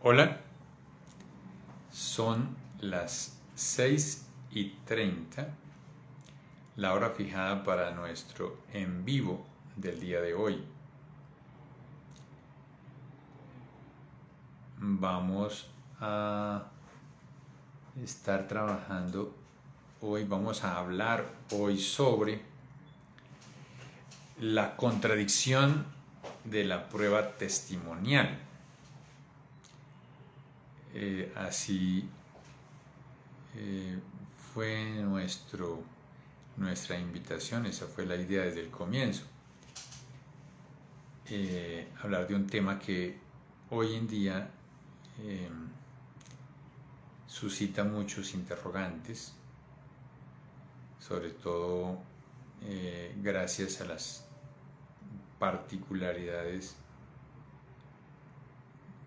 Hola, son las 6:30, la hora fijada para nuestro en vivo del día de hoy. Vamos a estar trabajando hoy, vamos a hablar hoy sobre la contradicción de la prueba testimonial. Así fue nuestra invitación, esa fue la idea desde el comienzo. Hablar de un tema que hoy en día suscita muchos interrogantes, sobre todo gracias a las particularidades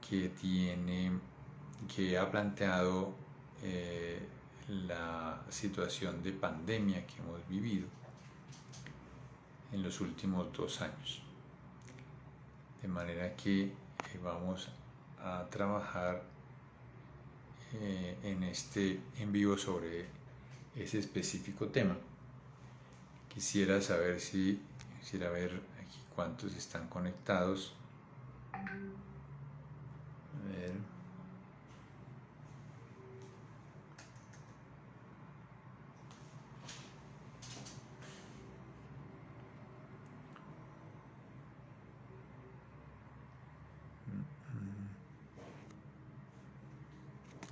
que ha planteado la situación de pandemia que hemos vivido en los últimos 2 años. De manera que vamos a trabajar en este en vivo sobre ese específico tema. Quisiera ver aquí cuántos están conectados. A ver.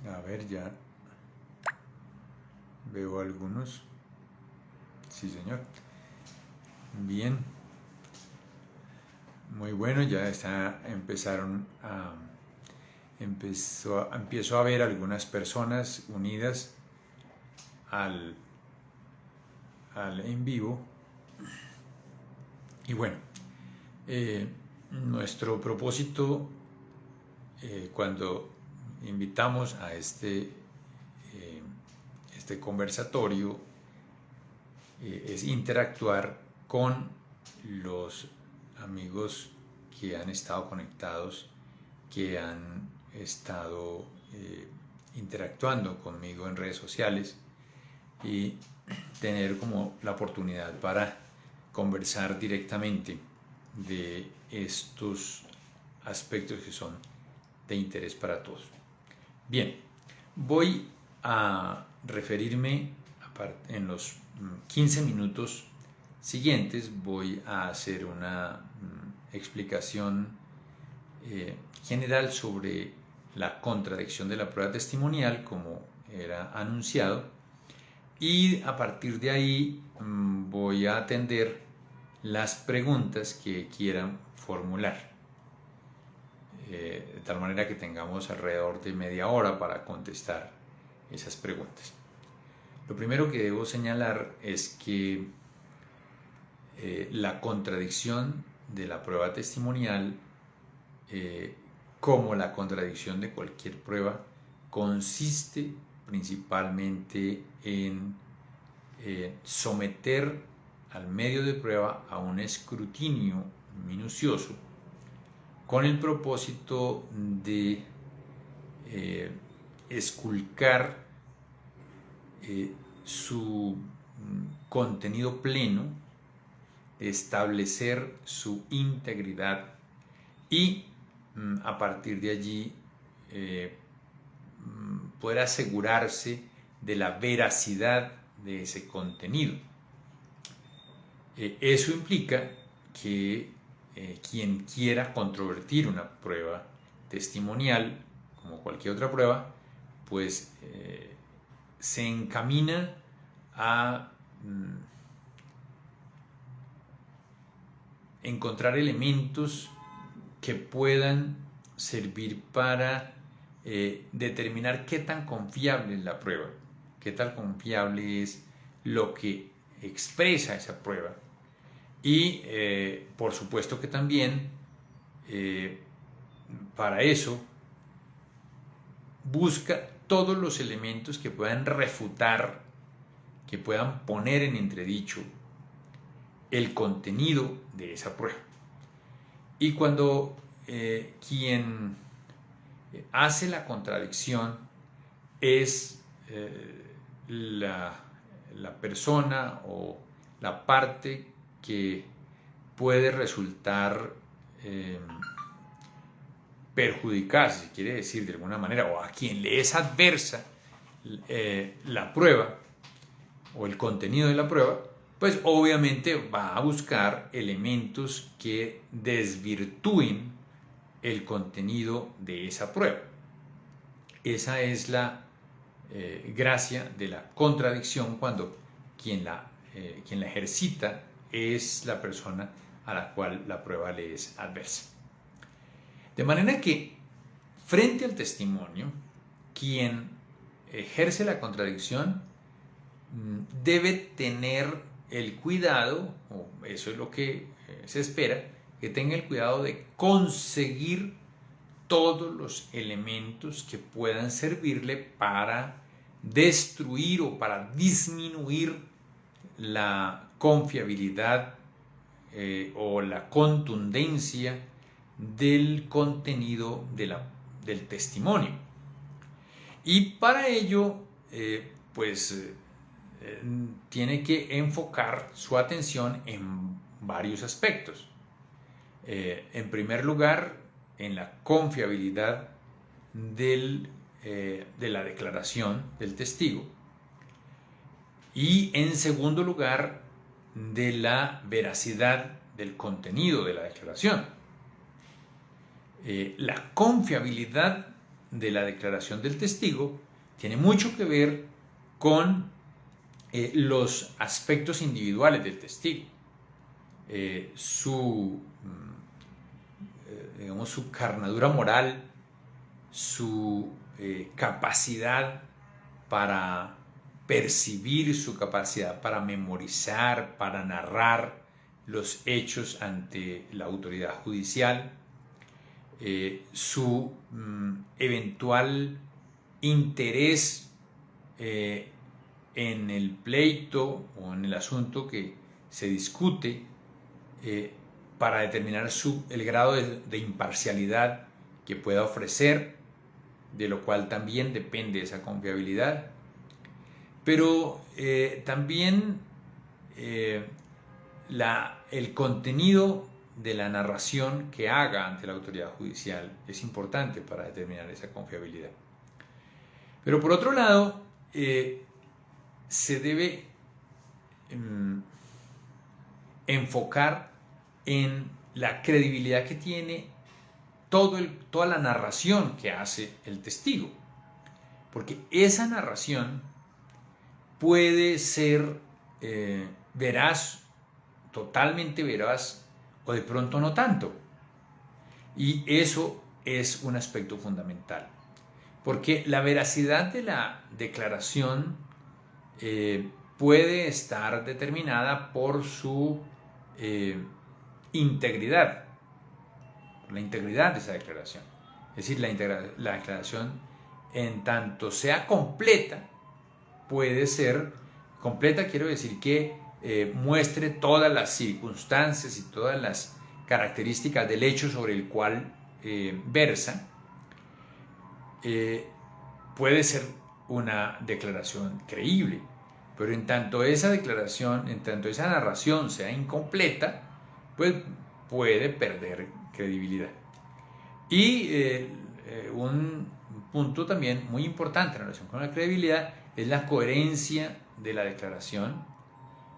A ver, ya veo algunos. Sí, señor. Bien. Muy bueno, ya empiezo a ver algunas personas unidas al en vivo. Y bueno, nuestro propósito cuando invitamos a este conversatorio es interactuar con los amigos que han estado conectados, que han estado interactuando conmigo en redes sociales y tener como la oportunidad para conversar directamente de estos aspectos que son de interés para todos. Bien, voy a referirme en los 15 minutos siguientes, voy a hacer una explicación general sobre la contradicción de la prueba testimonial, como era anunciado, y a partir de ahí voy a atender las preguntas que quieran formular, de tal manera que tengamos alrededor de media hora para contestar esas preguntas. Lo primero que debo señalar es que la contradicción de la prueba testimonial, como la contradicción de cualquier prueba, consiste principalmente en someter al medio de prueba a un escrutinio minucioso con el propósito de esculcar su contenido pleno, establecer su integridad y a partir de allí poder asegurarse de la veracidad de ese contenido. Eso implica que quien quiera controvertir una prueba testimonial, como cualquier otra prueba, pues se encamina a encontrar elementos que puedan servir para determinar qué tan confiable es la prueba, qué tan confiable es lo que expresa esa prueba. Y por supuesto que también para eso busca todos los elementos que puedan refutar, que puedan poner en entredicho el contenido de esa prueba. Y cuando quien hace la contradicción es la persona o la parte que puede resultar perjudicada, si se quiere decir de alguna manera, o a quien le es adversa la prueba o el contenido de la prueba, pues obviamente va a buscar elementos que desvirtúen el contenido de esa prueba. Esa es la gracia de la contradicción, cuando quien la ejercita es la persona a la cual la prueba le es adversa. De manera que, frente al testimonio, quien ejerce la contradicción debe tener el cuidado, o eso es lo que se espera, que tenga el cuidado de conseguir todos los elementos que puedan servirle para destruir o para disminuir la confiabilidad o la contundencia del contenido del testimonio. Y para ello, tiene que enfocar su atención en varios aspectos. En primer lugar, en la confiabilidad de la declaración del testigo, y en segundo lugar, de la veracidad del contenido de la declaración. La confiabilidad de la declaración del testigo tiene mucho que ver con los aspectos individuales del testigo, su carnadura moral, su capacidad para percibir, su capacidad para memorizar, para narrar los hechos ante la autoridad judicial, su eventual interés en el pleito o en el asunto que se discute, para determinar el grado de imparcialidad que pueda ofrecer, de lo cual también depende esa confiabilidad. Pero también el contenido de la narración que haga ante la autoridad judicial es importante para determinar esa confiabilidad. Pero por otro lado, se debe enfocar en la credibilidad que tiene toda la narración que hace el testigo, porque esa narración puede ser veraz, totalmente veraz, o de pronto no tanto, y eso es un aspecto fundamental, porque la veracidad de la declaración puede estar determinada por su integridad, la integridad de esa declaración. Es decir, la declaración, en tanto sea completa, puede ser completa, quiero decir que muestre todas las circunstancias y todas las características del hecho sobre el cual versa. Puede ser una declaración creíble, pero en tanto esa declaración, en tanto esa narración sea incompleta, pues puede perder credibilidad. Y un punto también muy importante en relación con la credibilidad es la coherencia de la declaración,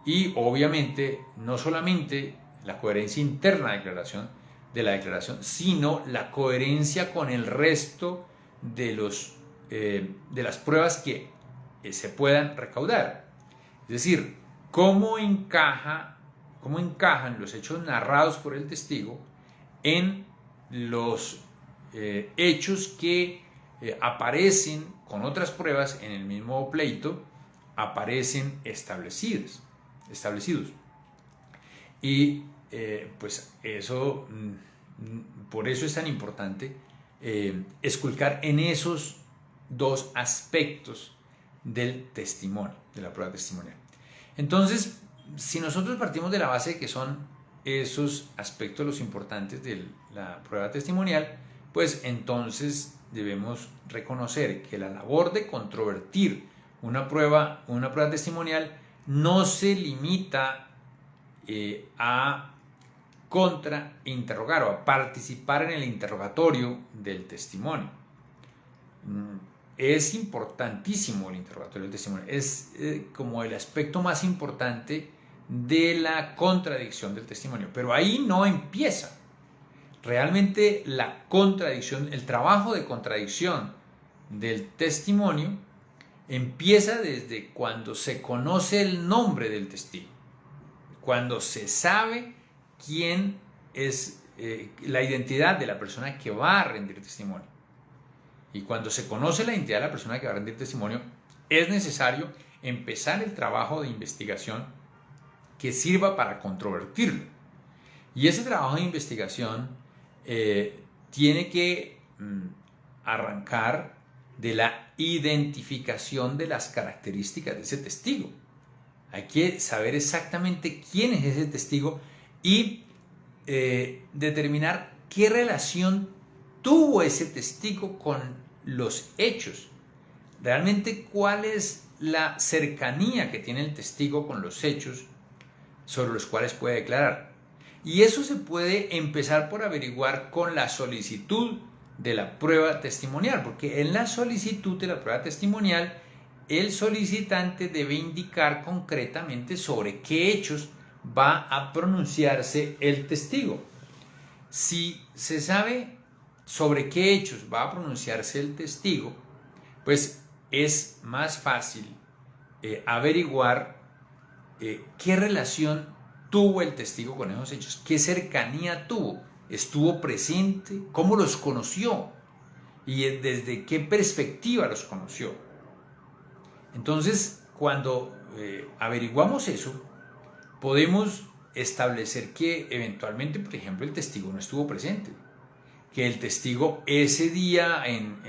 y obviamente no solamente la coherencia interna de la declaración, sino la coherencia con el resto de las pruebas que se puedan recaudar. Es decir, cómo encajan los hechos narrados por el testigo en los hechos que aparecen con otras pruebas en el mismo pleito, aparecen establecidos. Y pues eso, por eso es tan importante esculcar en esos dos aspectos del testimonio, de la prueba testimonial. Entonces, si nosotros partimos de la base de que son esos aspectos los importantes de la prueba testimonial, pues entonces debemos reconocer que la labor de controvertir una prueba testimonial no se limita a contrainterrogar o a participar en el interrogatorio del testimonio. Es importantísimo el interrogatorio del testimonio, es como el aspecto más importante de la contradicción del testimonio, pero ahí no empieza. Realmente la contradicción, el trabajo de contradicción del testimonio empieza desde cuando se conoce el nombre del testigo, cuando se sabe quién es la identidad de la persona que va a rendir testimonio. Y cuando se conoce la identidad de la persona que va a rendir testimonio, es necesario empezar el trabajo de investigación que sirva para controvertirlo. Y ese trabajo de investigación tiene que arrancar de la identificación de las características de ese testigo. Hay que saber exactamente quién es ese testigo y determinar qué relación tuvo ese testigo con los hechos. Realmente, cuál es la cercanía que tiene el testigo con los hechos sobre los cuales puede declarar. Y eso se puede empezar por averiguar con la solicitud de la prueba testimonial, porque en la solicitud de la prueba testimonial el solicitante debe indicar concretamente sobre qué hechos va a pronunciarse el testigo. Si se sabe sobre qué hechos va a pronunciarse el testigo, pues es más fácil averiguar qué relación tuvo el testigo con esos hechos, qué cercanía tuvo, estuvo presente, cómo los conoció y desde qué perspectiva los conoció. Entonces, cuando averiguamos eso, podemos establecer que eventualmente, por ejemplo, el testigo no estuvo presente, que el testigo ese día, en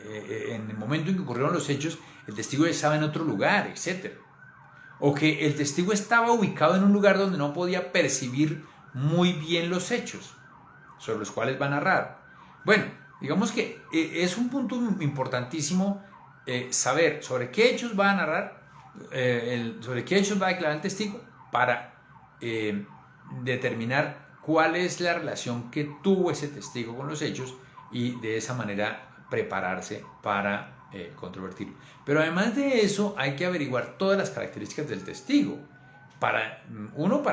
el momento en que ocurrieron los hechos, el testigo estaba en otro lugar, etc. O que el testigo estaba ubicado en un lugar donde no podía percibir muy bien los hechos sobre los cuales va a narrar. Bueno, digamos que es un punto importantísimo saber sobre qué hechos va a narrar, sobre qué hechos va a declarar el testigo para determinar cuál es la relación que tuvo ese testigo con los hechos y de esa manera prepararse para controvertirlo. Pero además de eso hay que averiguar todas las características del testigo para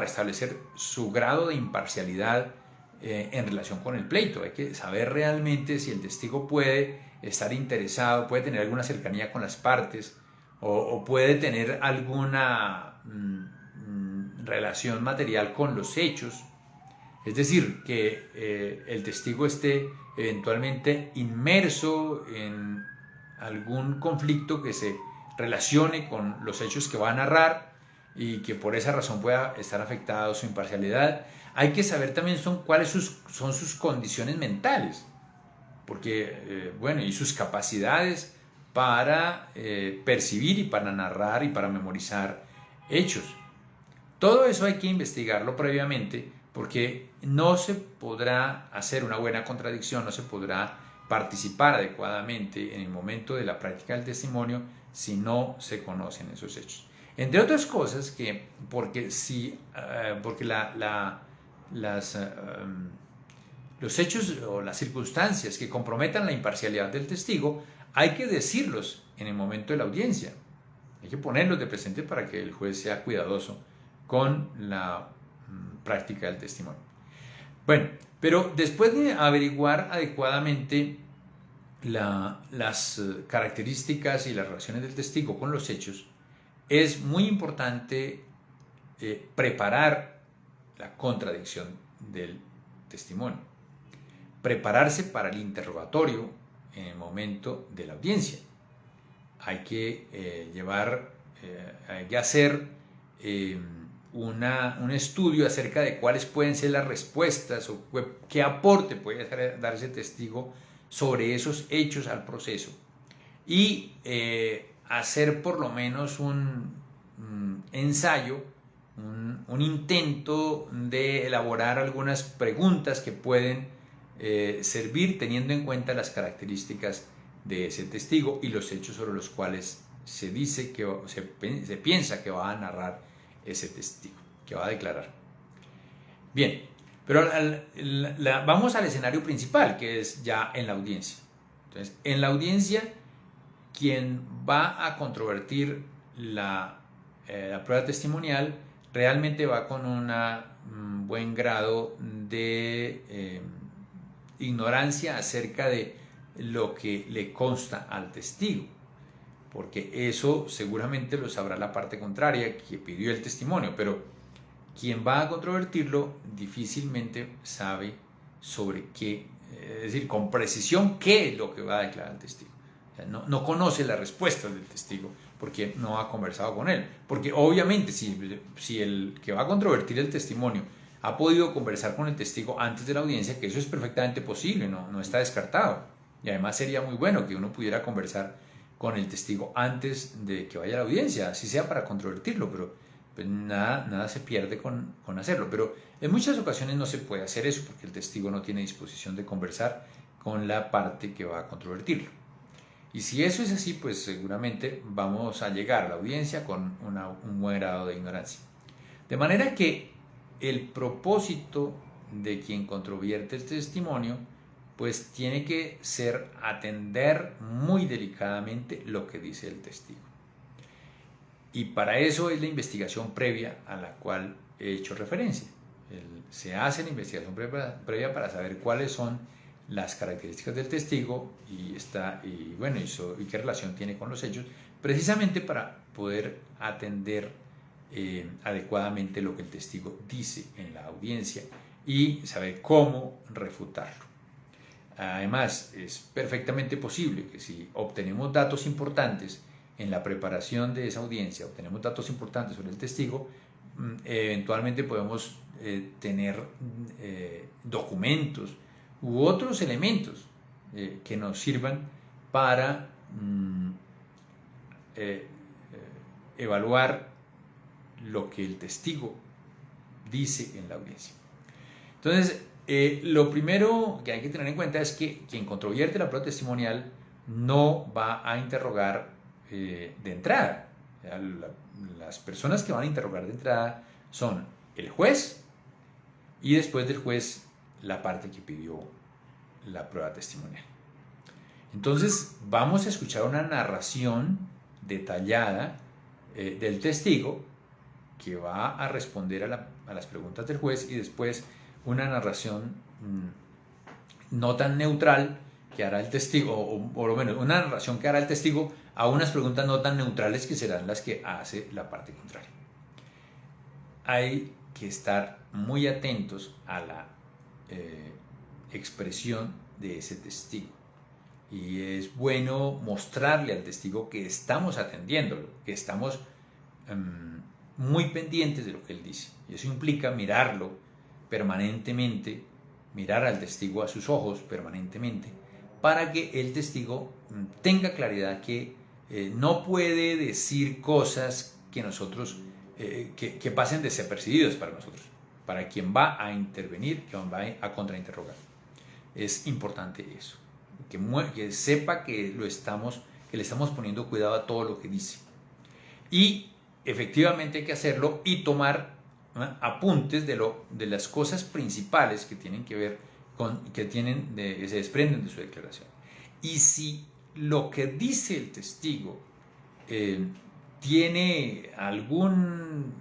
establecer su grado de imparcialidad en relación con el pleito. Hay que saber realmente si el testigo puede estar interesado, puede tener alguna cercanía con las partes o puede tener alguna relación material con los hechos. Es decir, que el testigo esté eventualmente inmerso en algún conflicto que se relacione con los hechos que va a narrar y que por esa razón pueda estar afectada su imparcialidad. Hay que saber también cuáles son sus condiciones mentales, porque, y sus capacidades para percibir y para narrar y para memorizar hechos. Todo eso hay que investigarlo previamente, porque no se podrá hacer una buena contradicción, no se podrá participar adecuadamente en el momento de la práctica del testimonio si no se conocen esos hechos. Entre otras cosas, porque los hechos o las circunstancias que comprometan la imparcialidad del testigo hay que decirlos en el momento de la audiencia. Hay que ponerlos de presente para que el juez sea cuidadoso con la práctica del testimonio. Bueno, pero después de averiguar adecuadamente las características y las relaciones del testigo con los hechos, es muy importante preparar la contradicción del testimonio, prepararse para el interrogatorio en el momento de la audiencia. Hay que hay que hacer un estudio acerca de cuáles pueden ser las respuestas o qué aporte puede dar ese testigo sobre esos hechos al proceso y hacer por lo menos un ensayo, un intento de elaborar algunas preguntas que pueden servir teniendo en cuenta las características de ese testigo y los hechos sobre los cuales se dice que se piensa que va a narrar ese testigo, que va a declarar. Bien, pero vamos al escenario principal, que es ya en la audiencia. Entonces, en la audiencia, quien va a controvertir la prueba testimonial realmente va con un buen grado de ignorancia acerca de lo que le consta al testigo, porque eso seguramente lo sabrá la parte contraria que pidió el testimonio, pero quien va a controvertirlo difícilmente sabe sobre qué, es decir, con precisión qué es lo que va a declarar el testigo. O sea, no conoce las respuestas del testigo porque no ha conversado con él. Porque obviamente si el que va a controvertir el testimonio ha podido conversar con el testigo antes de la audiencia, que eso es perfectamente posible, no está descartado. Y además sería muy bueno que uno pudiera conversar con el testigo antes de que vaya a la audiencia, así sea para controvertirlo, pero pues nada se pierde con hacerlo. Pero en muchas ocasiones no se puede hacer eso porque el testigo no tiene disposición de conversar con la parte que va a controvertirlo. Y si eso es así, pues seguramente vamos a llegar a la audiencia con un buen grado de ignorancia. De manera que el propósito de quien controvierte el testimonio, pues tiene que ser atender muy delicadamente lo que dice el testigo. Y para eso es la investigación previa a la cual he hecho referencia. Se hace la investigación previa para saber cuáles son las características del testigo y qué relación tiene con los hechos, precisamente para poder atender adecuadamente lo que el testigo dice en la audiencia y saber cómo refutarlo. Además, es perfectamente posible que si obtenemos datos importantes en la preparación de esa audiencia, obtenemos datos importantes sobre el testigo, eventualmente podemos tener documentos u otros elementos que nos sirvan para evaluar lo que el testigo dice en la audiencia. Entonces, lo primero que hay que tener en cuenta es que quien controvierte la prueba testimonial no va a interrogar de entrada. O sea, las personas que van a interrogar de entrada son el juez y después del juez la parte que pidió la prueba testimonial. Entonces vamos a escuchar una narración detallada del testigo que va a responder a las preguntas del juez y después una narración no tan neutral que hará el testigo, o por lo menos una narración que hará el testigo a unas preguntas no tan neutrales que serán las que hace la parte contraria. Hay que estar muy atentos a la expresión de ese testigo y es bueno mostrarle al testigo que estamos atendiéndolo, que estamos muy pendientes de lo que él dice, y eso implica mirarlo permanentemente, mirar al testigo a sus ojos permanentemente, para que el testigo tenga claridad que no puede decir cosas que nosotros que pasen desapercibidos para nosotros, para quien va a intervenir, quien va a contrainterrogar. Es importante eso, que sepa que le estamos poniendo cuidado a todo lo que dice. Y efectivamente hay que hacerlo y tomar apuntes de las cosas principales que tienen que ver con, que se desprenden de su declaración. Y si lo que dice el testigo tiene alguna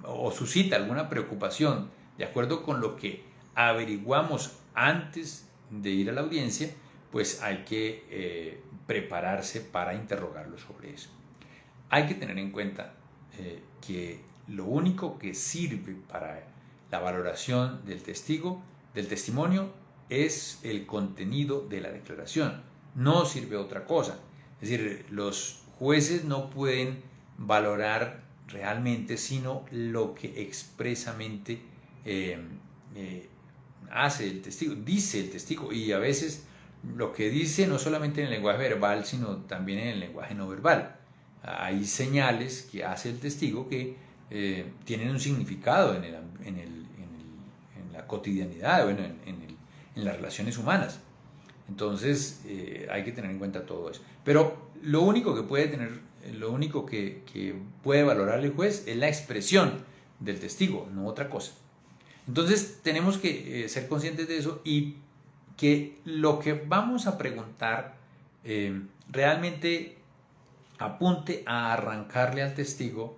o suscita alguna preocupación de acuerdo con lo que averiguamos antes de ir a la audiencia, pues hay que prepararse para interrogarlo sobre eso. Hay que tener en cuenta que lo único que sirve para la valoración del testimonio, es el contenido de la declaración. No sirve otra cosa. Es decir, los jueces no pueden valorar realmente sino lo que expresamente hace el testigo, dice el testigo, y a veces lo que dice no solamente en el lenguaje verbal, sino también en el lenguaje no verbal. Hay señales que hace el testigo que tienen un significado en la cotidianidad, bueno, en las relaciones humanas. Entonces hay que tener en cuenta todo eso. Pero lo único que puede valorar el juez es la expresión del testigo, no otra cosa. Entonces tenemos que ser conscientes de eso y que lo que vamos a preguntar realmente apunte a arrancarle al testigo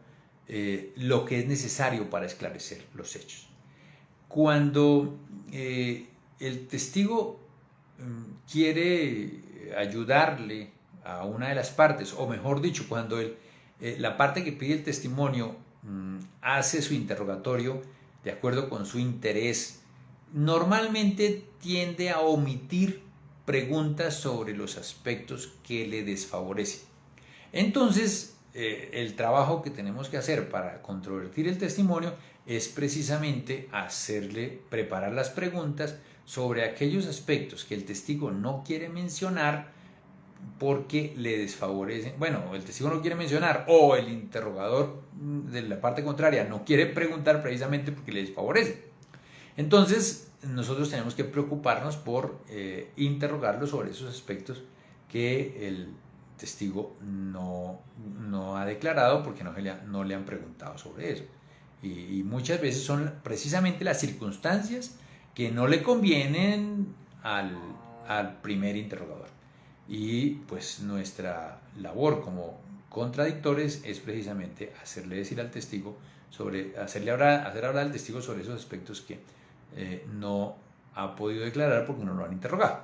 lo que es necesario para esclarecer los hechos. Cuando el testigo quiere ayudarle a una de las partes, o mejor dicho, cuando la parte que pide el testimonio hace su interrogatorio de acuerdo con su interés, normalmente tiende a omitir preguntas sobre los aspectos que le desfavorecen. Entonces, el trabajo que tenemos que hacer para controvertir el testimonio es precisamente hacerle preparar las preguntas sobre aquellos aspectos que el testigo no quiere mencionar porque le desfavorecen. Bueno, el testigo no quiere mencionar o el interrogador de la parte contraria no quiere preguntar precisamente porque le desfavorece. Entonces, nosotros tenemos que preocuparnos por interrogarlo sobre esos aspectos que el testigo no ha declarado porque no le han preguntado sobre eso. Y muchas veces son precisamente las circunstancias que no le convienen al primer interrogador. Y pues nuestra labor como contradictores es precisamente hacerle decir al testigo hacer hablar al testigo sobre esos aspectos que no ha podido declarar porque no lo han interrogado.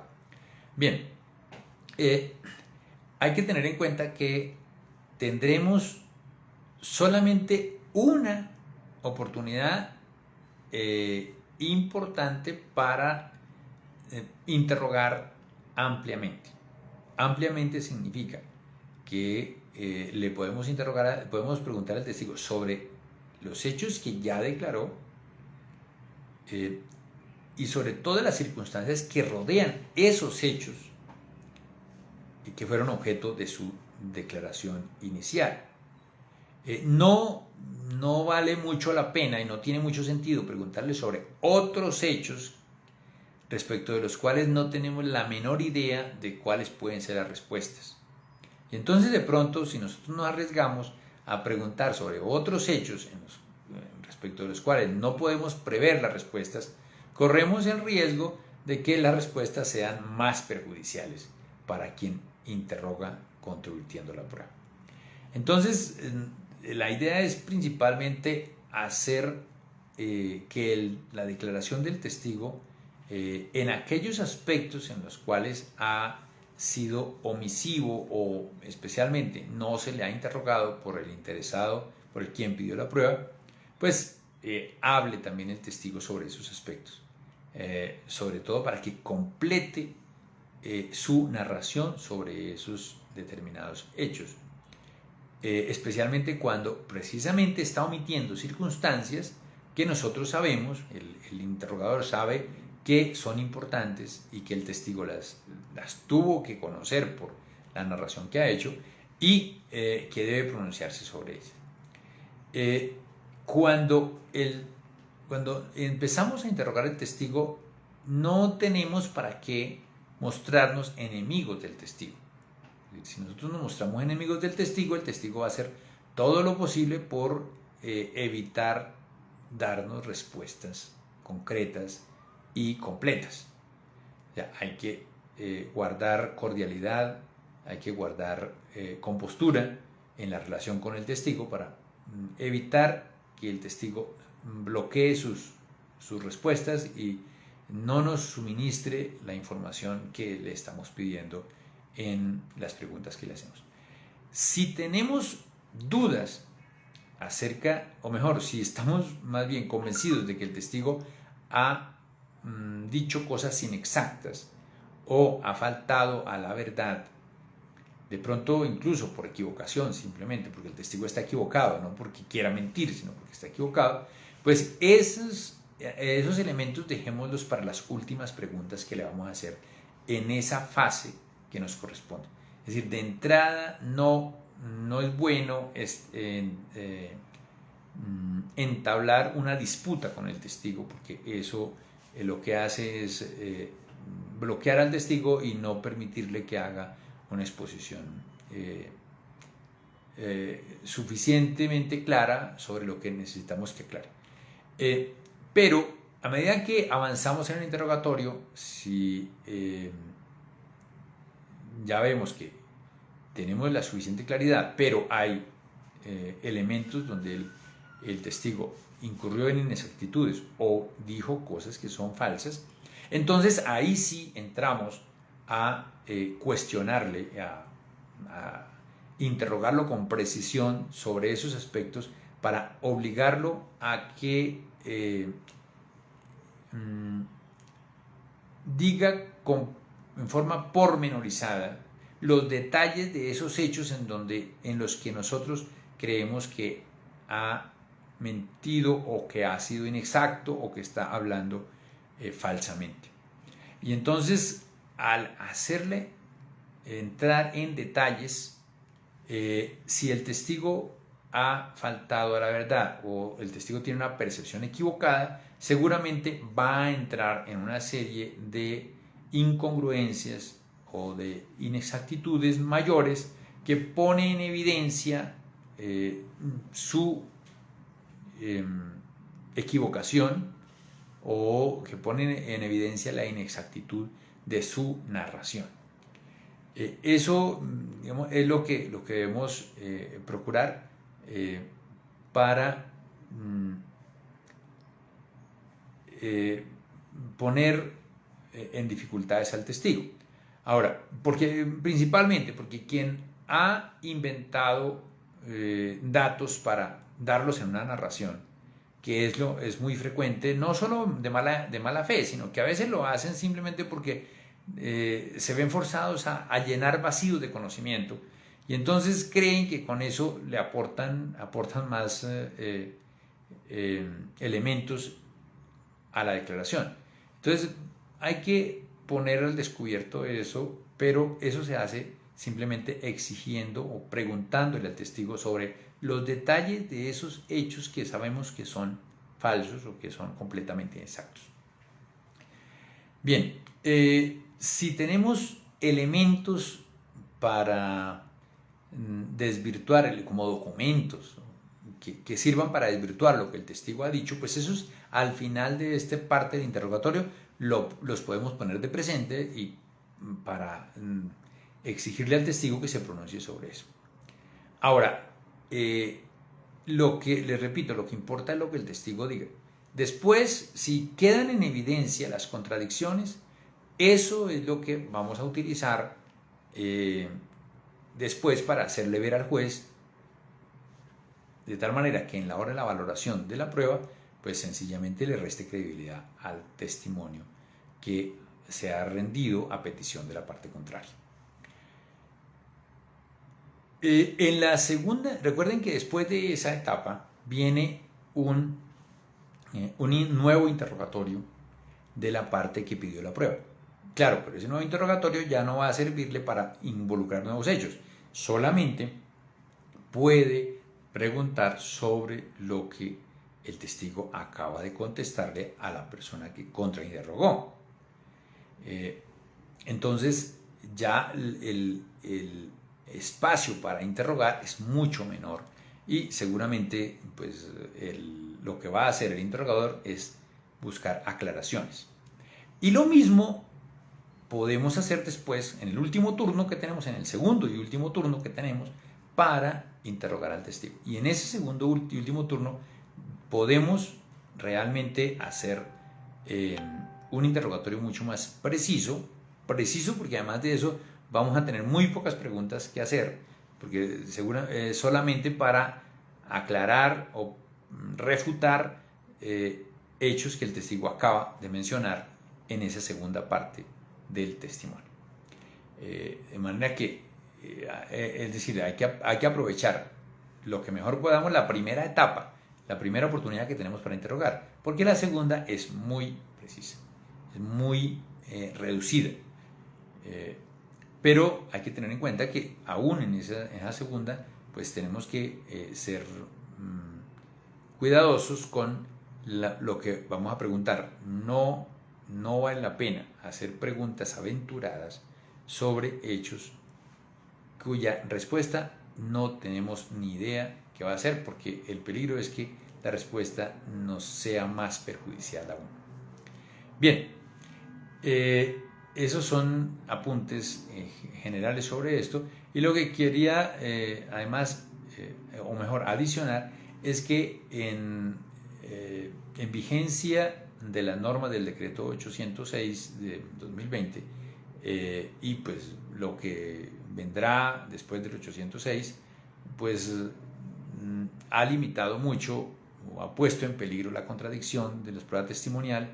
Bien, hay que tener en cuenta que tendremos solamente una oportunidad importante para interrogar ampliamente. Ampliamente significa que le podemos preguntar al testigo sobre los hechos que ya declaró y sobre todas las circunstancias que rodean esos hechos y que fueron objeto de su declaración inicial. No vale mucho la pena y no tiene mucho sentido preguntarle sobre otros hechos respecto de los cuales no tenemos la menor idea de cuáles pueden ser las respuestas. Y entonces de pronto, si nosotros nos arriesgamos a preguntar sobre otros hechos respecto de los cuales no podemos prever las respuestas, corremos el riesgo de que las respuestas sean más perjudiciales para quien interroga controvirtiendo la prueba. Entonces, la idea es principalmente hacer que la declaración del testigo en aquellos aspectos en los cuales ha sido omisivo o especialmente no se le ha interrogado por el interesado, por el quien pidió la prueba, pues hable también el testigo sobre esos aspectos, sobre todo para que complete su narración sobre esos determinados hechos, especialmente cuando precisamente está omitiendo circunstancias que nosotros sabemos, el interrogador sabe que son importantes y que el testigo las tuvo que conocer por la narración que ha hecho y que debe pronunciarse sobre ellas. Cuando empezamos a interrogar al testigo, no tenemos para qué mostrarnos enemigos del testigo. Si nosotros nos mostramos enemigos del testigo, el testigo va a hacer todo lo posible por evitar darnos respuestas concretas y completas. O sea, hay que guardar cordialidad, hay que guardar compostura en la relación con el testigo para evitar que el testigo bloquee sus respuestas y no nos suministre la información que le estamos pidiendo en las preguntas que le hacemos. Si tenemos dudas acerca, o mejor, si estamos más bien convencidos de que el testigo ha dicho cosas inexactas o ha faltado a la verdad, de pronto incluso por equivocación, simplemente porque el testigo está equivocado, no porque quiera mentir, sino porque está equivocado, pues esos elementos dejémoslos para las últimas preguntas que le vamos a hacer en esa fase que nos corresponde. Es decir, de entrada no es bueno entablar una disputa con el testigo, porque eso lo que hace es bloquear al testigo y no permitirle que haga una exposición suficientemente clara sobre lo que necesitamos que aclare. Pero a medida que avanzamos en el interrogatorio, si ya vemos que tenemos la suficiente claridad, pero hay elementos donde el testigo incurrió en inexactitudes o dijo cosas que son falsas, entonces ahí sí entramos a cuestionarle, a interrogarlo con precisión sobre esos aspectos para obligarlo a que diga en forma pormenorizada los detalles de esos hechos en los que nosotros creemos que ha mentido o que ha sido inexacto o que está hablando falsamente. Y entonces, al hacerle entrar en detalles, si el testigo ha faltado a la verdad o el testigo tiene una percepción equivocada, seguramente va a entrar en una serie de incongruencias o de inexactitudes mayores que pone en evidencia su equivocación o que pone en evidencia la inexactitud de su narración. Eso, digamos, es lo que debemos procurar para poner en dificultades al testigo. Ahora, principalmente porque quien ha inventado datos para darlos en una narración, que es muy frecuente, no solo de mala fe, sino que a veces lo hacen simplemente porque se ven forzados a llenar vacíos de conocimiento y entonces creen que con eso le aportan más elementos a la declaración. Entonces hay que poner al descubierto eso, pero eso se hace simplemente exigiendo o preguntándole al testigo sobre los detalles de esos hechos que sabemos que son falsos o que son completamente inexactos. Bien, si tenemos elementos para desvirtuar, como documentos que sirvan para desvirtuar lo que el testigo ha dicho, pues esos al final de esta parte de interrogatorio los podemos poner de presente y para exigirle al testigo que se pronuncie sobre eso. Ahora, les repito, lo que importa es lo que el testigo diga. Después, si quedan en evidencia las contradicciones, eso es lo que vamos a utilizar después para hacerle ver al juez, de tal manera que en la hora de la valoración de la prueba, pues sencillamente le reste credibilidad al testimonio que se ha rendido a petición de la parte contraria. En la segunda, recuerden que después de esa etapa viene un nuevo interrogatorio de la parte que pidió la prueba. Claro, pero ese nuevo interrogatorio ya no va a servirle para involucrar nuevos hechos, solamente puede preguntar sobre lo que el testigo acaba de contestarle a la persona que contrainterrogó. Entonces ya el espacio para interrogar es mucho menor y seguramente pues, lo que va a hacer el interrogador es buscar aclaraciones. Y lo mismo podemos hacer después en el último turno que tenemos, en el segundo y último turno que tenemos para interrogar al testigo. Y en ese segundo y último turno podemos realmente hacer un interrogatorio mucho más preciso porque además de eso vamos a tener muy pocas preguntas que hacer, porque solamente para aclarar o refutar hechos que el testigo acaba de mencionar en esa segunda parte del testimonio. De manera que, es decir, hay que aprovechar lo que mejor podamos la primera etapa, la primera oportunidad que tenemos para interrogar, porque la segunda es muy precisa, es muy reducida. Pero hay que tener en cuenta que aún en esa segunda, pues tenemos que ser cuidadosos con lo que vamos a preguntar. No vale la pena hacer preguntas aventuradas sobre hechos cuya respuesta no tenemos ni idea qué va a ser, porque el peligro es que la respuesta nos sea más perjudicial aún. Bien, esos son apuntes generales sobre esto, y lo que quería además, o mejor adicionar, es que en vigencia de la norma del decreto 806 de 2020 y pues lo que vendrá después del 806, pues ha limitado mucho o ha puesto en peligro la contradicción de la prueba testimonial,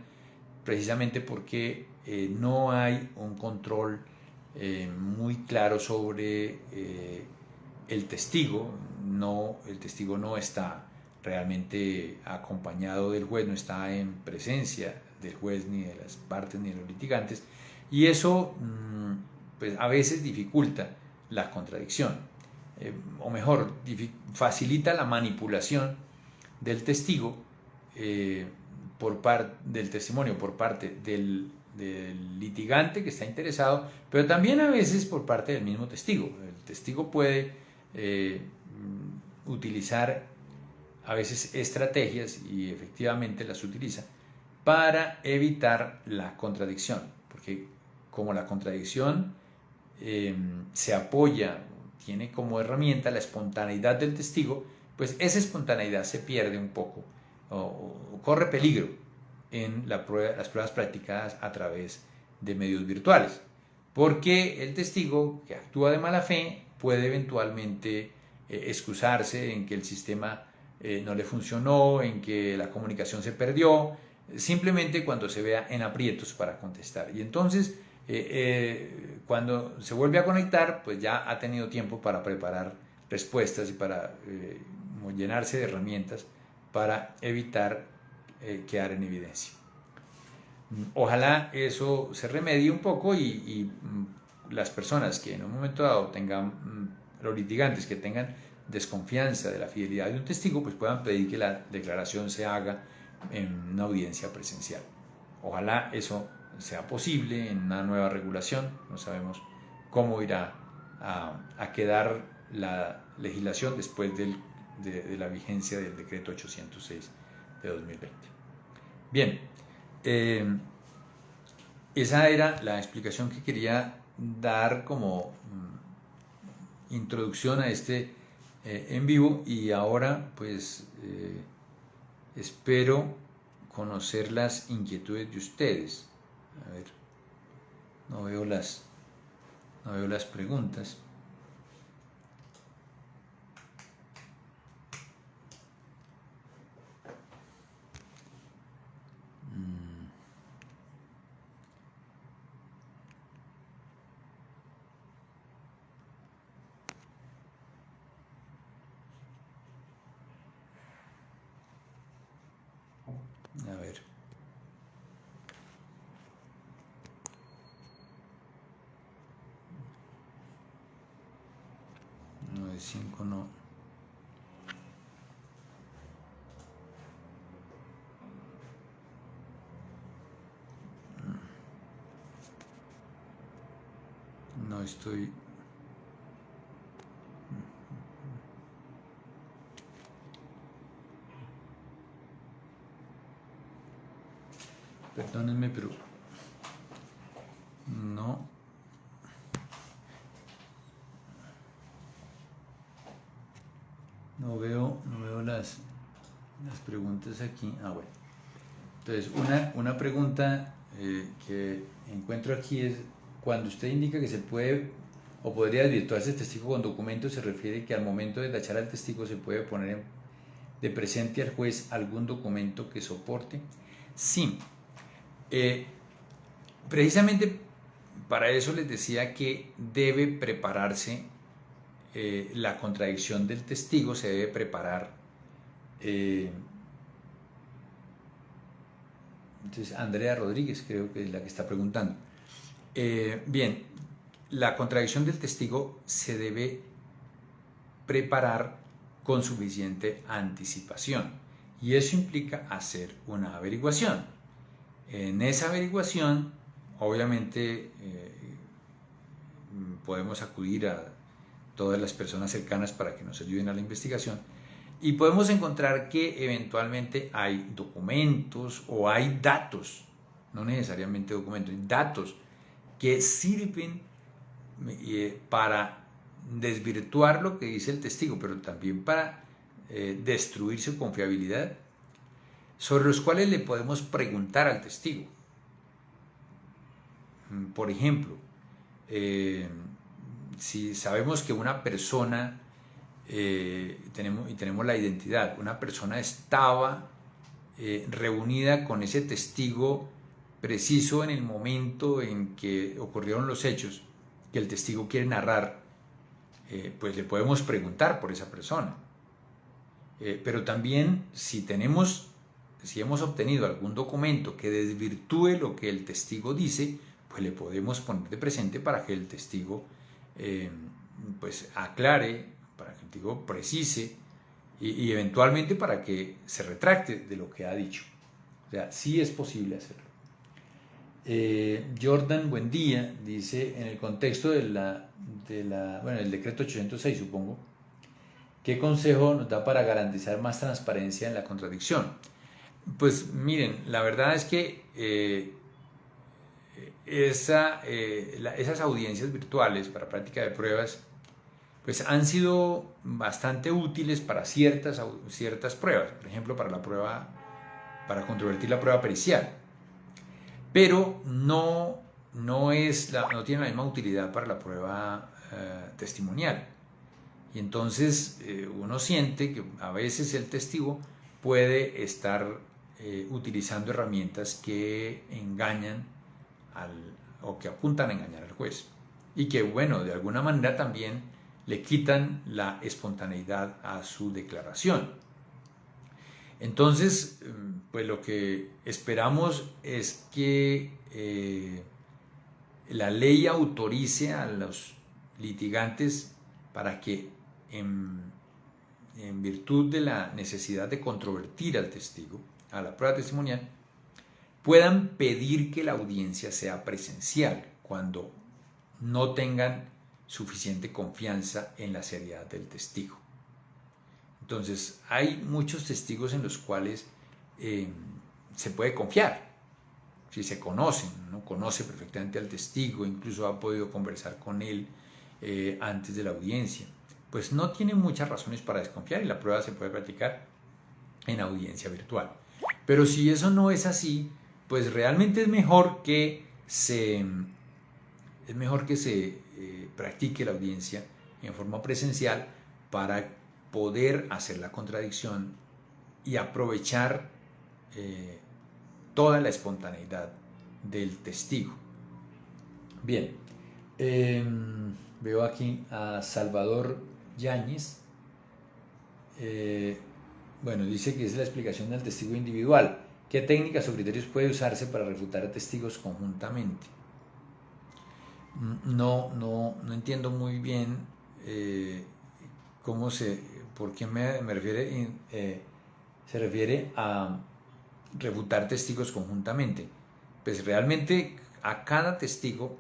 precisamente porque no hay un control muy claro sobre el testigo. El testigo no está realmente acompañado del juez, no está en presencia del juez, ni de las partes, ni de los litigantes, y eso pues a veces dificulta la contradicción, o mejor, facilita la manipulación del testigo, del testimonio por parte del litigante que está interesado, pero también a veces por parte del mismo testigo. El testigo puede utilizar a veces estrategias, y efectivamente las utiliza, para evitar la contradicción, porque como la contradicción se apoya, tiene como herramienta la espontaneidad del testigo, pues esa espontaneidad se pierde un poco o corre peligro en las pruebas practicadas a través de medios virtuales, porque el testigo que actúa de mala fe puede eventualmente excusarse en que el sistema no le funcionó, en que la comunicación se perdió, simplemente cuando se vea en aprietos para contestar. Y entonces, cuando se vuelve a conectar, pues ya ha tenido tiempo para preparar respuestas y para llenarse de herramientas para evitar quedar en evidencia. Ojalá eso se remedie un poco y las personas que en un momento dado tengan, los litigantes que tengan desconfianza de la fidelidad de un testigo, pues puedan pedir que la declaración se haga en una audiencia presencial. Ojalá eso sea posible en una nueva regulación. No sabemos cómo irá a quedar la legislación después de la vigencia del decreto 806 de 2020. Bien, esa era la explicación que quería dar como introducción a este en vivo, y ahora pues espero conocer las inquietudes de ustedes. A ver, no veo las preguntas. A ver. No, de 5 no. No estoy. Perdónenme, pero no veo las preguntas aquí. Bueno. Entonces, una pregunta que encuentro aquí es: cuando usted indica que se puede o podría desvirtuarse el testigo con documentos, ¿se refiere que al momento de tachar al testigo se puede poner de presente al juez algún documento que soporte? Sí. Precisamente para eso les decía que debe prepararse la contradicción del testigo, se debe preparar. Entonces, Andrea Rodríguez creo que es la que está preguntando. Bien, la contradicción del testigo se debe preparar con suficiente anticipación. y eso implica hacer una averiguación. En esa averiguación, obviamente, podemos acudir a todas las personas cercanas para que nos ayuden a la investigación y podemos encontrar que eventualmente hay documentos o hay datos, no necesariamente documentos, hay datos que sirven para desvirtuar lo que dice el testigo, pero también para destruir su confiabilidad, sobre los cuales le podemos preguntar al testigo. Por ejemplo, si sabemos que una persona, tenemos la identidad, una persona estaba reunida con ese testigo preciso en el momento en que ocurrieron los hechos que el testigo quiere narrar, pues le podemos preguntar por esa persona. Pero también si hemos obtenido algún documento que desvirtúe lo que el testigo dice, pues le podemos poner de presente para que el testigo pues aclare, para que el testigo precise y eventualmente para que se retracte de lo que ha dicho. O sea, sí es posible hacerlo. Jordan, buen día, dice, en el contexto del decreto 806, supongo, ¿qué consejo nos da para garantizar más transparencia en la contradicción? Pues miren, la verdad es que esas audiencias virtuales para práctica de pruebas pues han sido bastante útiles para ciertas pruebas, por ejemplo para controvertir la prueba pericial, pero no tiene la misma utilidad para la prueba testimonial. Y entonces uno siente que a veces el testigo puede estar utilizando herramientas que engañan o que apuntan a engañar al juez. Y que, bueno, de alguna manera también le quitan la espontaneidad a su declaración. Entonces, pues lo que esperamos es que la ley autorice a los litigantes para que en virtud de la necesidad de controvertir al testigo, a la prueba testimonial, puedan pedir que la audiencia sea presencial cuando no tengan suficiente confianza en la seriedad del testigo. Entonces, hay muchos testigos en los cuales se puede confiar. Si se conocen, uno conoce perfectamente al testigo, incluso ha podido conversar con él antes de la audiencia, pues no tiene muchas razones para desconfiar y la prueba se puede practicar en audiencia virtual. Pero si eso no es así, pues realmente es mejor que se practique la audiencia en forma presencial para poder hacer la contradicción y aprovechar toda la espontaneidad del testigo. Bien, veo aquí a Salvador Yáñez. Bueno, dice que es la explicación del testigo individual. ¿Qué técnicas o criterios puede usarse para refutar a testigos conjuntamente? No entiendo muy bien por qué se refiere a refutar testigos conjuntamente. Pues realmente a cada testigo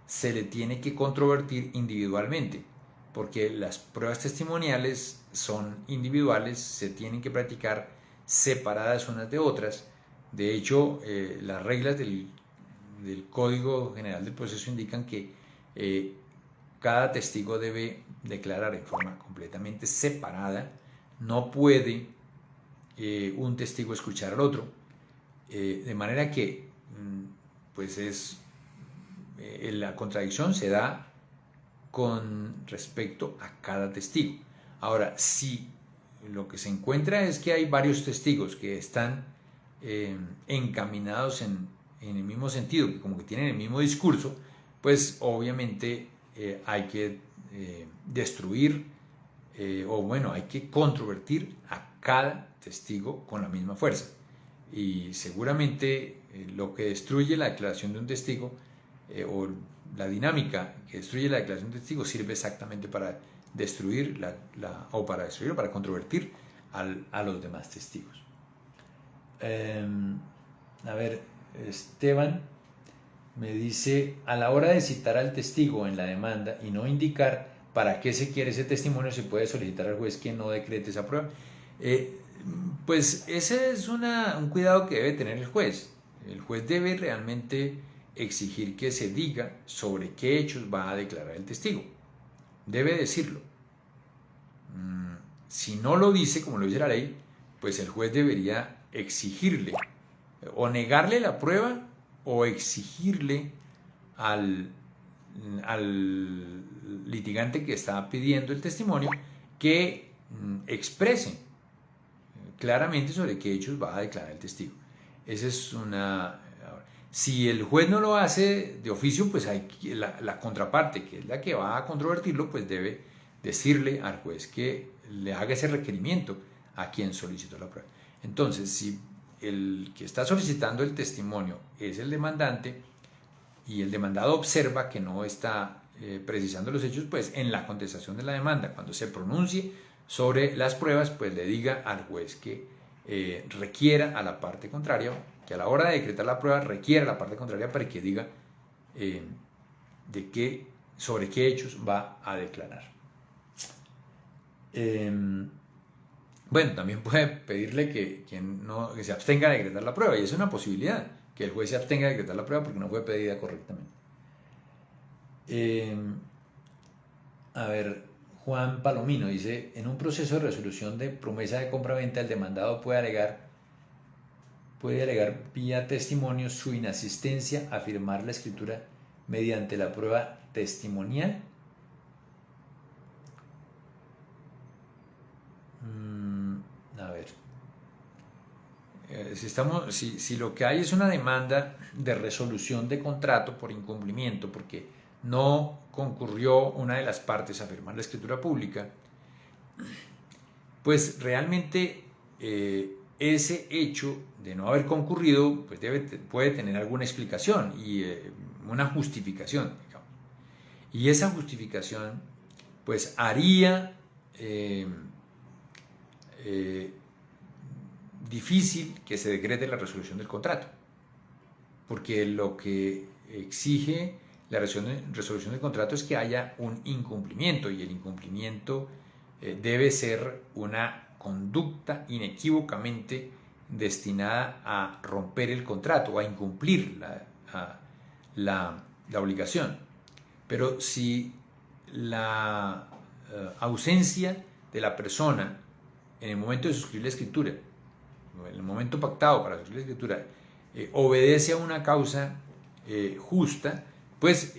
se le tiene que controvertir individualmente, porque las pruebas testimoniales son individuales, se tienen que practicar separadas unas de otras. De hecho, las reglas del Código General del Proceso indican que cada testigo debe declarar en forma completamente separada. No puede un testigo escuchar al otro, de manera que pues la contradicción se da con respecto a cada testigo. Ahora, si lo que se encuentra es que hay varios testigos que están encaminados en el mismo sentido, que como que tienen el mismo discurso, pues obviamente hay que destruir hay que controvertir a cada testigo con la misma fuerza. Y seguramente lo que destruye la declaración de un testigo o la dinámica que destruye la declaración de un testigo sirve exactamente para destruir para controvertir a los demás testigos. A ver, Esteban me dice, a la hora de citar al testigo en la demanda y no indicar para qué se quiere ese testimonio, se puede solicitar al juez que no decrete esa prueba. Pues ese es un cuidado que debe tener el juez. El juez debe realmente exigir que se diga sobre qué hechos va a declarar el testigo. Debe decirlo. Si no lo dice, como lo dice la ley, pues el juez debería exigirle o negarle la prueba o exigirle al litigante que está pidiendo el testimonio que exprese claramente sobre qué hechos va a declarar el testigo. Esa es una... Si el juez no lo hace de oficio, pues hay la contraparte, que es la que va a controvertirlo, pues debe decirle al juez que le haga ese requerimiento a quien solicitó la prueba. Entonces, si el que está solicitando el testimonio es el demandante y el demandado observa que no está precisando los hechos, pues en la contestación de la demanda, cuando se pronuncie sobre las pruebas, pues le diga al juez que requiera a la parte contraria, que a la hora de decretar la prueba requiera a la parte contraria para que diga sobre qué hechos va a declarar. Bueno, también puede pedirle que se abstenga de decretar la prueba, y es una posibilidad, que el juez se abstenga de decretar la prueba porque no fue pedida correctamente. A ver, Juan Palomino dice, en un proceso de resolución de promesa de compra-venta, el demandado puede alegar vía testimonio su inasistencia a firmar la escritura mediante la prueba testimonial. A ver, si lo que hay es una demanda de resolución de contrato por incumplimiento, porque no concurrió una de las partes a firmar la escritura pública, pues realmente ese hecho de no haber concurrido pues puede tener alguna explicación y una justificación, digamos. Y esa justificación pues haría difícil que se decrete la resolución del contrato, porque lo que exige la resolución del contrato es que haya un incumplimiento, y el incumplimiento debe ser una conducta inequívocamente destinada a romper el contrato, a incumplir la obligación. Pero si la ausencia de la persona en el momento de suscribir la escritura, en el momento pactado para suscribir la escritura, obedece a una causa justa, pues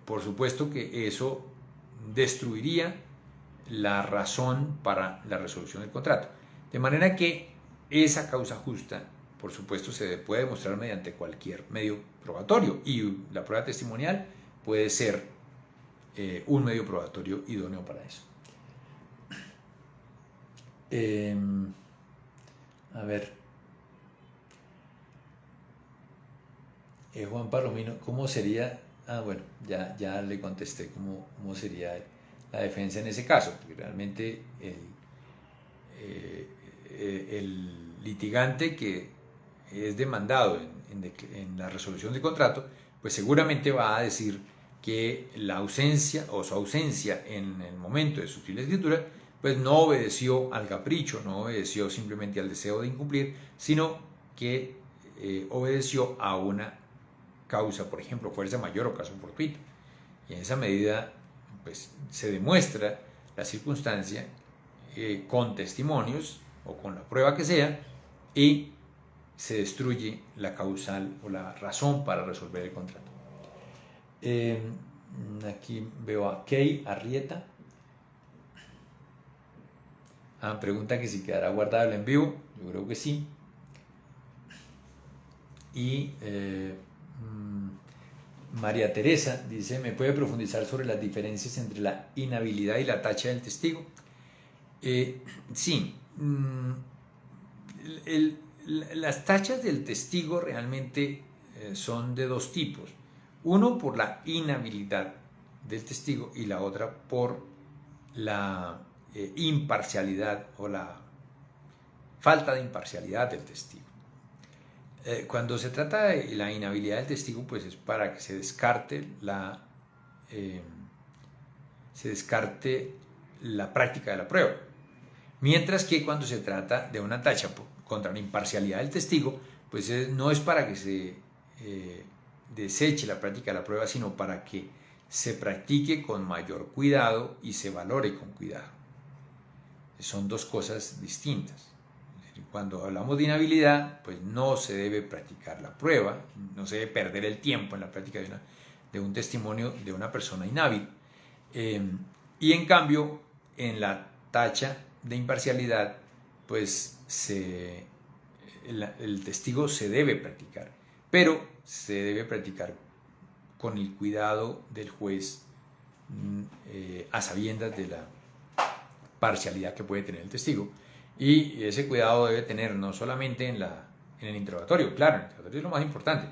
por supuesto que eso destruiría la razón para la resolución del contrato. De manera que esa causa justa, por supuesto, se puede demostrar mediante cualquier medio probatorio, y la prueba testimonial puede ser un medio probatorio idóneo para eso. A ver, Juan Palomino, ¿cómo sería? Bueno, ya le contesté cómo sería la defensa en ese caso, porque realmente el litigante que es demandado en la resolución del contrato, pues seguramente va a decir que la ausencia o su ausencia en el momento de suscribir la escritura pues no obedeció al capricho, no obedeció simplemente al deseo de incumplir, sino que obedeció a una causa, por ejemplo, fuerza mayor o caso fortuito. Y en esa medida pues se demuestra la circunstancia con testimonios o con la prueba que sea, y se destruye la causal o la razón para resolver el contrato. Aquí veo a Kay Arrieta. Pregunta que si quedará guardado el en vivo. Yo creo que sí. Y María Teresa dice, ¿me puede profundizar sobre las diferencias entre la inhabilidad y la tacha del testigo? Sí. Las tachas del testigo realmente son de dos tipos. Uno por la inhabilidad del testigo y la otra por la imparcialidad o la falta de imparcialidad del testigo. Cuando se trata de la inhabilidad del testigo, pues es para que se descarte la práctica de la prueba. Mientras que cuando se trata de una tacha contra la imparcialidad del testigo, pues no es para que se deseche la práctica de la prueba, sino para que se practique con mayor cuidado y se valore con cuidado. Son dos cosas distintas. Cuando hablamos de inhabilidad, pues no se debe practicar la prueba, no se debe perder el tiempo en la práctica de un testimonio de una persona inhábil. Y en cambio, en la tacha de imparcialidad, pues el testigo se debe practicar, pero se debe practicar con el cuidado del juez, a sabiendas de la parcialidad que puede tener el testigo. Y ese cuidado debe tener no solamente en el interrogatorio, claro, el interrogatorio es lo más importante,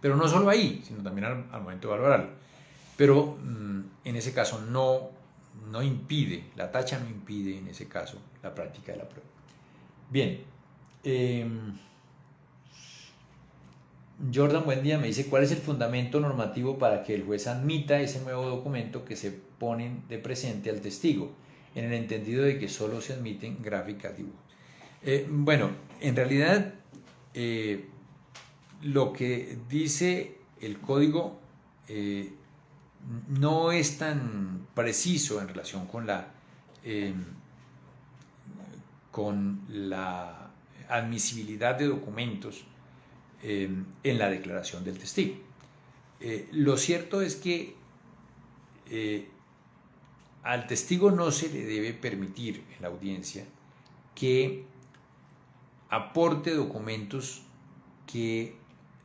pero no solo ahí, sino también al momento de valorarlo. Pero en ese caso no impide, la tacha no impide en ese caso la práctica de la prueba. Bien, Jordan, buen día, me dice: ¿cuál es el fundamento normativo para que el juez admita ese nuevo documento que se ponen de presente al testigo, en el entendido de que solo se admiten gráficas, dibujos? Bueno, en realidad lo que dice el código no es tan preciso en relación con la admisibilidad de documentos en la declaración del testigo. Lo cierto es que al testigo no se le debe permitir en la audiencia que aporte documentos que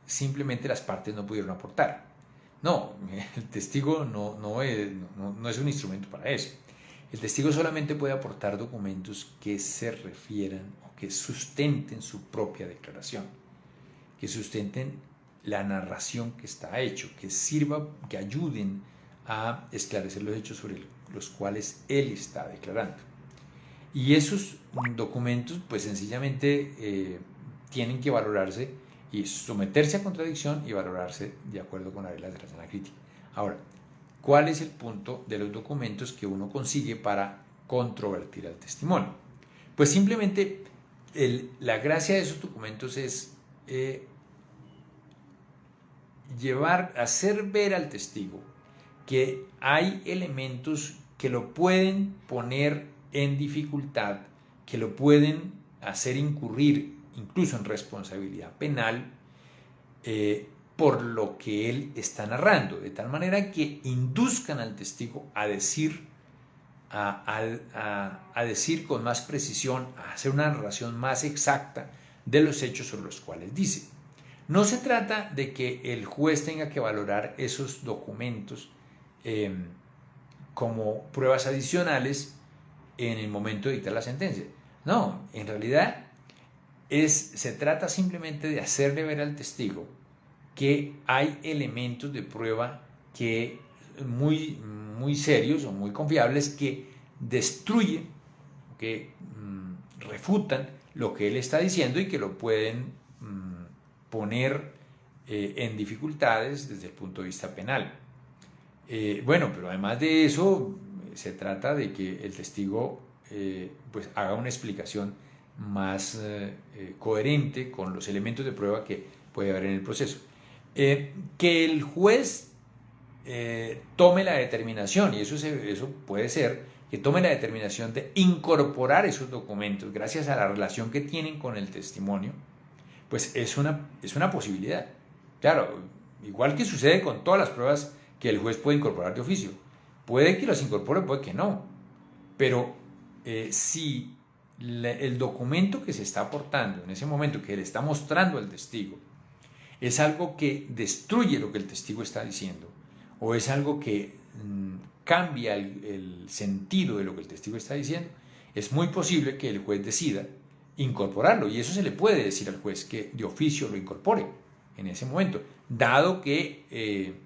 simplemente las partes no pudieron aportar. No, el testigo no es un instrumento para eso. El testigo solamente puede aportar documentos que se refieran o que sustenten su propia declaración, que sustenten la narración que está hecho, que ayuden a esclarecer los hechos sobre los cuales él está declarando. Y esos documentos, pues sencillamente tienen que valorarse y someterse a contradicción y valorarse de acuerdo con las reglas de la sana crítica. Ahora, ¿cuál es el punto de los documentos que uno consigue para controvertir al testimonio? Pues simplemente la gracia de esos documentos es hacer ver al testigo que hay elementos que lo pueden poner en dificultad, que lo pueden hacer incurrir incluso en responsabilidad penal por lo que él está narrando, de tal manera que induzcan al testigo a decir con más precisión, a hacer una narración más exacta de los hechos sobre los cuales dice. No se trata de que el juez tenga que valorar esos documentos como pruebas adicionales en el momento de dictar la sentencia. No, en realidad se trata simplemente de hacerle ver al testigo que hay elementos de prueba que muy serios o muy confiables que destruyen, que refutan lo que él está diciendo y que lo pueden poner en dificultades desde el punto de vista penal. Bueno, pero además de eso, se trata de que el testigo pues haga una explicación más coherente con los elementos de prueba que puede haber en el proceso. Que el juez tome la determinación, y eso puede ser, que tome la determinación de incorporar esos documentos gracias a la relación que tienen con el testimonio, pues es una posibilidad. Claro, igual que sucede con todas las pruebas que el juez puede incorporar de oficio. Puede que las incorpore, puede que no. Pero si el documento que se está aportando en ese momento, que le está mostrando al testigo, es algo que destruye lo que el testigo está diciendo, o es algo que cambia el sentido de lo que el testigo está diciendo, es muy posible que el juez decida incorporarlo, y eso se le puede decir al juez que de oficio lo incorpore en ese momento, dado que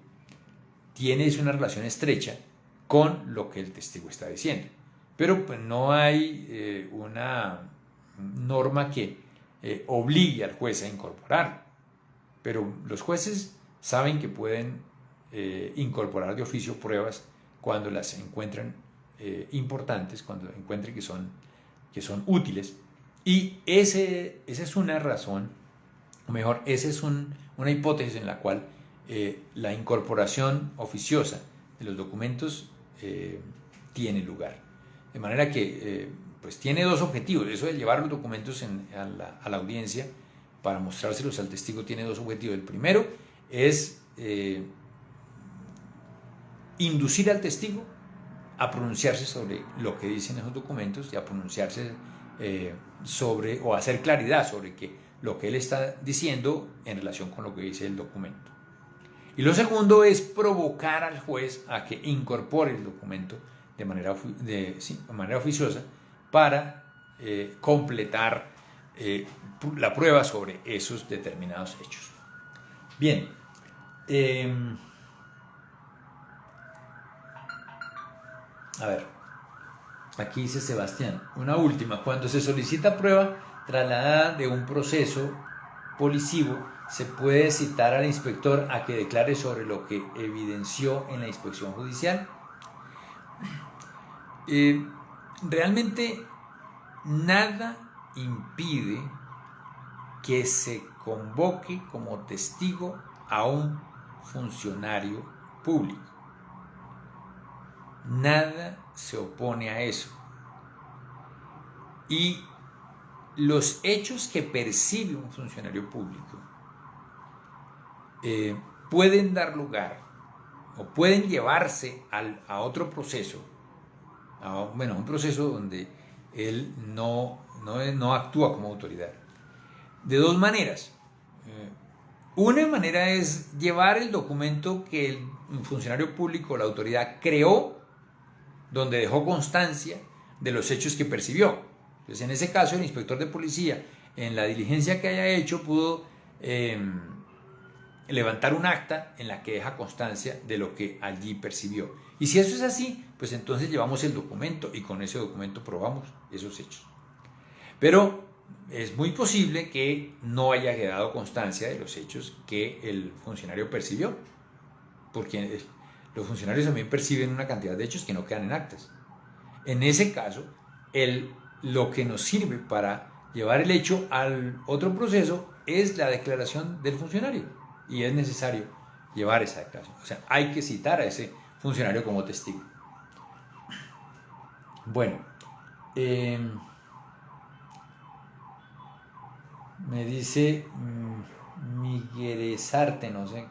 tienes una relación estrecha con lo que el testigo está diciendo. pero pues no hay una norma que obligue al juez a incorporar. Pero los jueces saben que pueden incorporar de oficio pruebas cuando las encuentran importantes, cuando encuentren que son útiles. Y esa es una razón, o mejor, esa es una hipótesis en la cual la incorporación oficiosa de los documentos tiene lugar. De manera que pues tiene dos objetivos. Eso de llevar los documentos a la audiencia para mostrárselos al testigo tiene dos objetivos. El primero es inducir al testigo a pronunciarse sobre lo que dicen esos documentos y a pronunciarse sobre, o hacer claridad sobre lo que él está diciendo en relación con lo que dice el documento. Y lo segundo es provocar al juez a que incorpore el documento de manera oficiosa para completar la prueba sobre esos determinados hechos. Bien, a ver, aquí dice Sebastián, una última: cuando se solicita prueba trasladada de un proceso policivo, se puede citar al inspector a que declare sobre lo que evidenció en la inspección judicial. Realmente nada impide que se convoque como testigo a un funcionario público. Nada se opone a eso. Y los hechos que percibe un funcionario público pueden dar lugar o pueden llevarse a otro proceso, un proceso donde él no actúa como autoridad. De dos maneras. Una manera es llevar el documento que el funcionario público o la autoridad creó, donde dejó constancia de los hechos que percibió. Entonces, en ese caso, el inspector de policía, en la diligencia que haya hecho, pudo levantar un acta en la que deja constancia de lo que allí percibió. Y si eso es así, pues entonces llevamos el documento y con ese documento probamos esos hechos. Pero es muy posible que no haya quedado constancia de los hechos que el funcionario percibió, porque los funcionarios también perciben una cantidad de hechos que no quedan en actas. En ese caso, lo que nos sirve para llevar el hecho al otro proceso es la declaración del funcionario, y es necesario llevar esa declaración. O sea, hay que citar a ese funcionario como testigo. Bueno, me dice Miguelesarte, no sé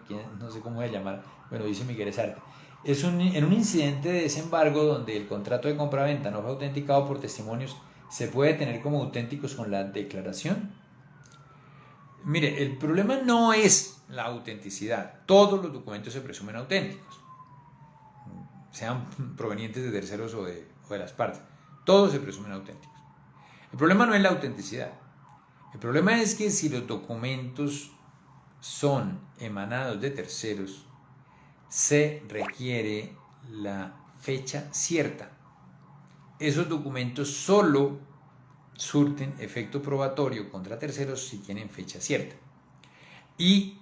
cómo se llama. Bueno, dice Miguelesarte. En un incidente de desembargo donde el contrato de compraventa no fue autenticado por testimonios, ¿se puede tener como auténticos con la declaración? Mire, el problema no es la autenticidad. Todos los documentos se presumen auténticos, sean provenientes de terceros o de las partes. Todos se presumen auténticos. El problema no es la autenticidad. El problema es que si los documentos son emanados de terceros, se requiere la fecha cierta. Esos documentos solo surten efecto probatorio contra terceros si tienen fecha cierta. Y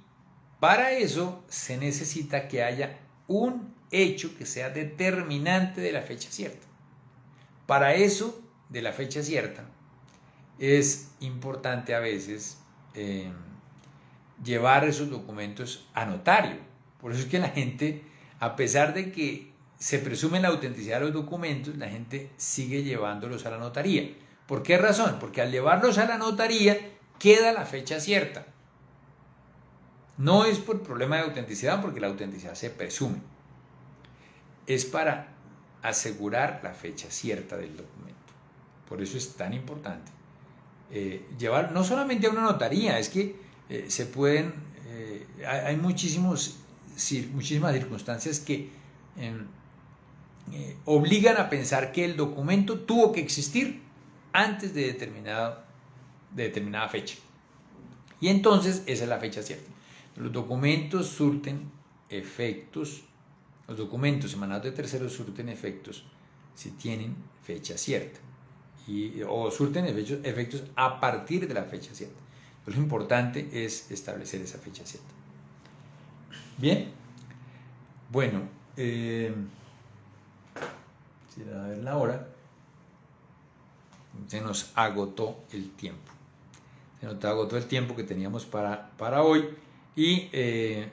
para eso se necesita que haya un hecho que sea determinante de la fecha cierta. Para eso, de la fecha cierta, es importante a veces llevar esos documentos a notario. Por eso es que la gente, a pesar de que se presume la autenticidad de los documentos, la gente sigue llevándolos a la notaría. ¿Por qué razón? Porque al llevarlos a la notaría queda la fecha cierta. No es por problema de autenticidad, porque la autenticidad se presume. Es para asegurar la fecha cierta del documento. Por eso es tan importante llevar no solamente a una notaría, es que se pueden, hay muchísimas circunstancias que obligan a pensar que el documento tuvo que existir antes de determinada fecha. Y entonces esa es la fecha cierta. Los documentos surten efectos, los documentos emanados de terceros surten efectos si tienen fecha cierta o surten efectos a partir de la fecha cierta. Lo importante es establecer esa fecha cierta. Bien, bueno, a ver la hora. Se nos agotó el tiempo. Se nos agotó el tiempo que teníamos para hoy y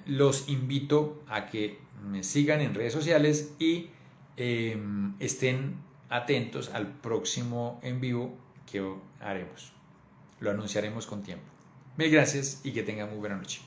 los invito a que me sigan en redes sociales y estén atentos al próximo en vivo que haremos. Lo anunciaremos con tiempo. Mil gracias y que tengan muy buena noche.